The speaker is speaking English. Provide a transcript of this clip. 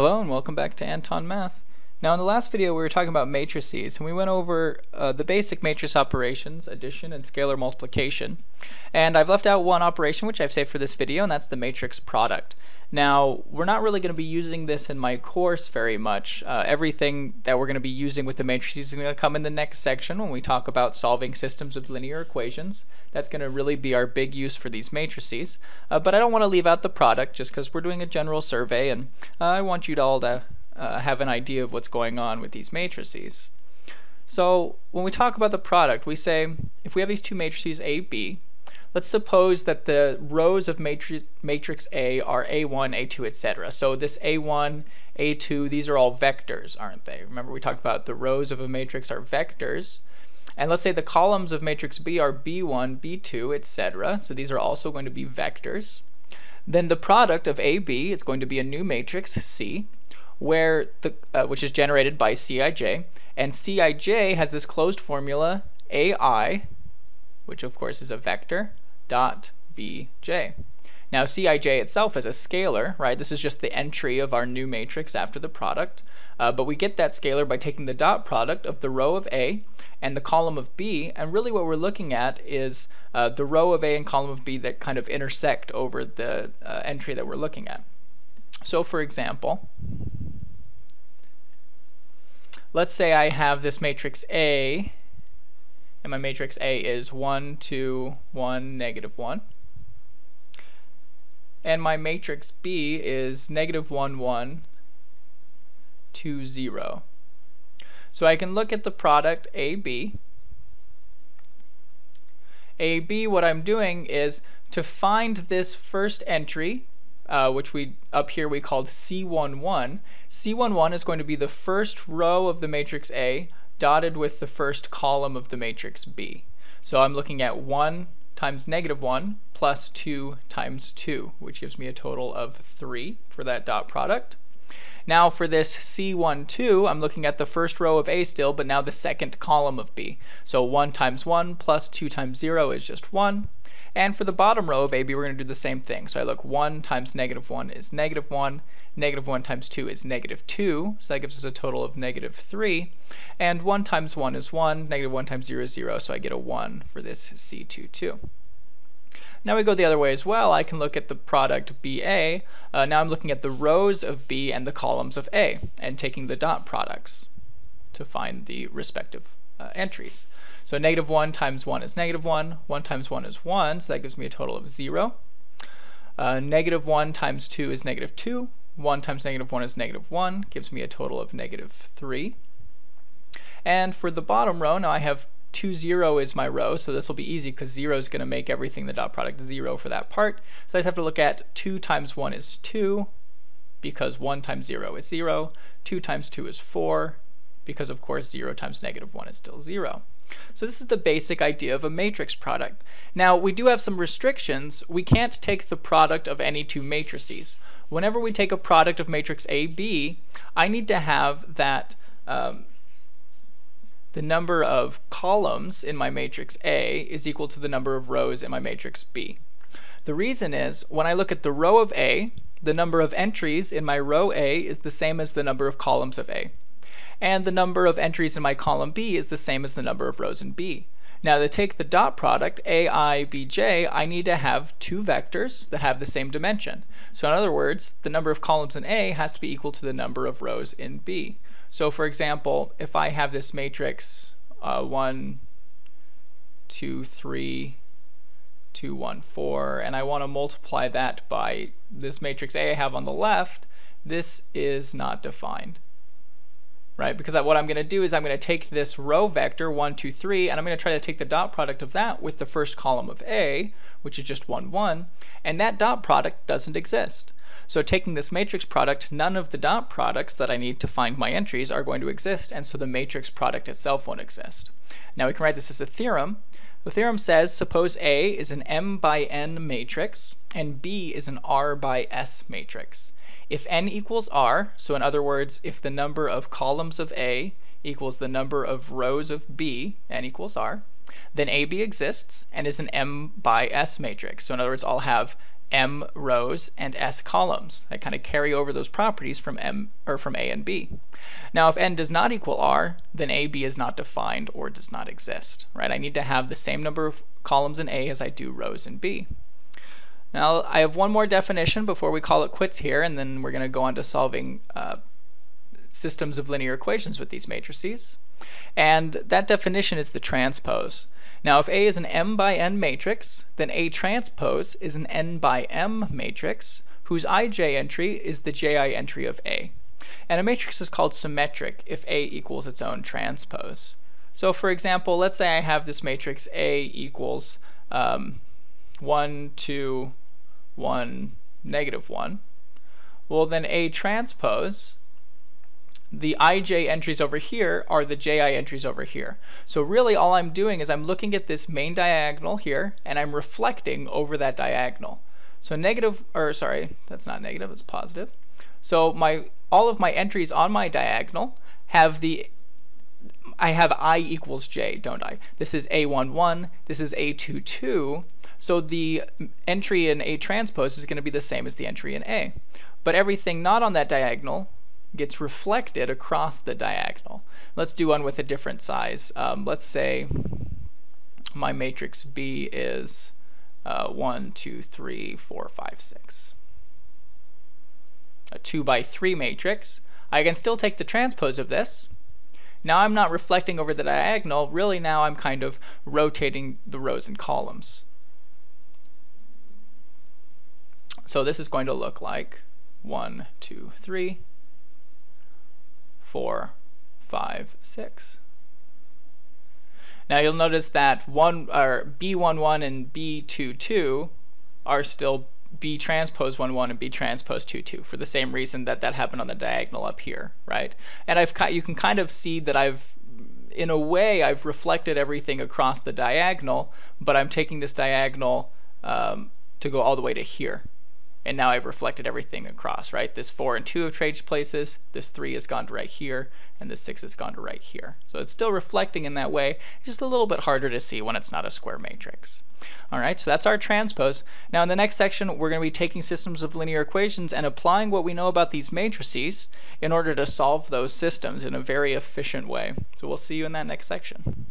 Hello and welcome back to Anton Math. Now in the last video we were talking about matrices and we went over the basic matrix operations, addition and scalar multiplication. And I've left out one operation which I've saved for this video, and that's the matrix product. Now we're not really going to be using this in my course very much. Everything that we're going to be using with the matrices is going to come in the next section when we talk about solving systems of linear equations. That's going to really be our big use for these matrices. But I don't want to leave out the product just because we're doing a general survey, and I want you to all to have an idea of what's going on with these matrices. So when we talk about the product, we say if we have these two matrices A, B, let's suppose that the rows of matrix A are A1, A2, etc. So this A1, A2, these are all vectors, aren't they? Remember we talked about the rows of a matrix are vectors. And let's say the columns of matrix B are B1, B2, etc. So these are also going to be vectors. Then the product of AB, it's going to be a new matrix C, where which is generated by Cij, and Cij has this closed formula AI, which of course is a vector, dot Bj. Now Cij itself is a scalar, right? This is just the entry of our new matrix after the product. But we get that scalar by taking the dot product of the row of A and the column of B, and really what we're looking at is the row of A and column of B that kind of intersect over the entry that we're looking at. So for example, let's say I have this matrix A, and my matrix A is 1, 2, 1, negative 1. And my matrix B is negative 1, 1, 2, 0. So I can look at the product AB. AB, what I'm doing is to find this first entry, which up here we called C11. C11 is going to be the first row of the matrix A dotted with the first column of the matrix B. So I'm looking at 1 times negative 1 plus 2 times 2, which gives me a total of 3 for that dot product. Now for this C12, I'm looking at the first row of A still, but now the second column of B. So 1 times 1 plus 2 times 0 is just 1. And for the bottom row of AB, we're going to do the same thing. So I look 1 times negative 1 is negative 1. Negative 1 times 2 is negative 2. So that gives us a total of negative 3. And 1 times 1 is 1. Negative 1 times 0 is 0. So I get a 1 for this C22. Now we go the other way as well. I can look at the product BA. Now I'm looking at the rows of B and the columns of A and taking the dot products to find the respective entries. So negative 1 times 1 is negative 1. 1 times 1 is 1, so that gives me a total of 0. Negative 1 times 2 is negative 2. 1 times negative 1 is negative 1, gives me a total of negative 3. And for the bottom row, now I have 2, 0 is my row, so this will be easy because 0 is going to make everything the dot product 0 for that part. So I just have to look at 2 times 1 is 2, because 1 times 0 is 0. 2 times 2 is 4, because of course 0 times negative 1 is still 0. So this is the basic idea of a matrix product. Now we do have some restrictions. We can't take the product of any two matrices. Whenever we take a product of matrix AB, I need to have that the number of columns in my matrix A is equal to the number of rows in my matrix B. The reason is when I look at the row of A, the number of entries in my row A is the same as the number of columns of A. And the number of entries in my column B is the same as the number of rows in B. Now to take the dot product AI, Bj, I need to have two vectors that have the same dimension. So in other words, the number of columns in A has to be equal to the number of rows in B. So for example, if I have this matrix 1, 2, 3, 2, 1, 4, and I want to multiply that by this matrix A I have on the left, this is not defined. Right? Because what I'm going to do is I'm going to take this row vector 1, 2, 3, and I'm going to try to take the dot product of that with the first column of A, which is just 1, 1, and that dot product doesn't exist. So taking this matrix product, none of the dot products that I need to find my entries are going to exist, and so the matrix product itself won't exist. Now we can write this as a theorem. The theorem says suppose A is an M by N matrix and B is an R by S matrix. If n equals r, so in other words, if the number of columns of A equals the number of rows of B, n equals r, then AB exists and is an M by S matrix. So in other words, I'll have m rows and s columns. I kind of carry over those properties from from A and B. Now if n does not equal r, then A, B is not defined or does not exist, right? I need to have the same number of columns in A as I do rows in B. Now I have one more definition before we call it quits here, and then we're going to go on to solving systems of linear equations with these matrices. And that definition is the transpose. Now if A is an m by n matrix, then A transpose is an n by m matrix whose ij entry is the ji entry of A. And a matrix is called symmetric if A equals its own transpose. So for example, let's say I have this matrix A equals 1, 2, 1, negative 1. Well, then A transpose, the ij entries over here are the ji entries over here. So really all I'm doing is I'm looking at this main diagonal here and I'm reflecting over that diagonal. So that's not negative, it's positive. So all of my entries on my diagonal have I have I equals j, don't I? This is A11, this is A22, so the entry in A transpose is going to be the same as the entry in A. But everything not on that diagonal gets reflected across the diagonal. Let's do one with a different size. Let's say my matrix B is 1, 2, 3, 4, 5, 6. A 2 by 3 matrix. I can still take the transpose of this. Now I'm not reflecting over the diagonal. Really now I'm kind of rotating the rows and columns. So this is going to look like 1, 2, 3, 4, 5, 6. Now you'll notice that B11 and B22 are still B transpose 11 and B transpose 22 for the same reason that happened on the diagonal up here, right? And you can kind of see that in a way I've reflected everything across the diagonal, but I'm taking this diagonal to go all the way to here. And now I've reflected everything across, right? This 4 and 2 have changed places, this 3 has gone to right here, and this 6 has gone to right here. So it's still reflecting in that way, just a little bit harder to see when it's not a square matrix. Alright, so that's our transpose. Now in the next section we're going to be taking systems of linear equations and applying what we know about these matrices in order to solve those systems in a very efficient way. So we'll see you in that next section.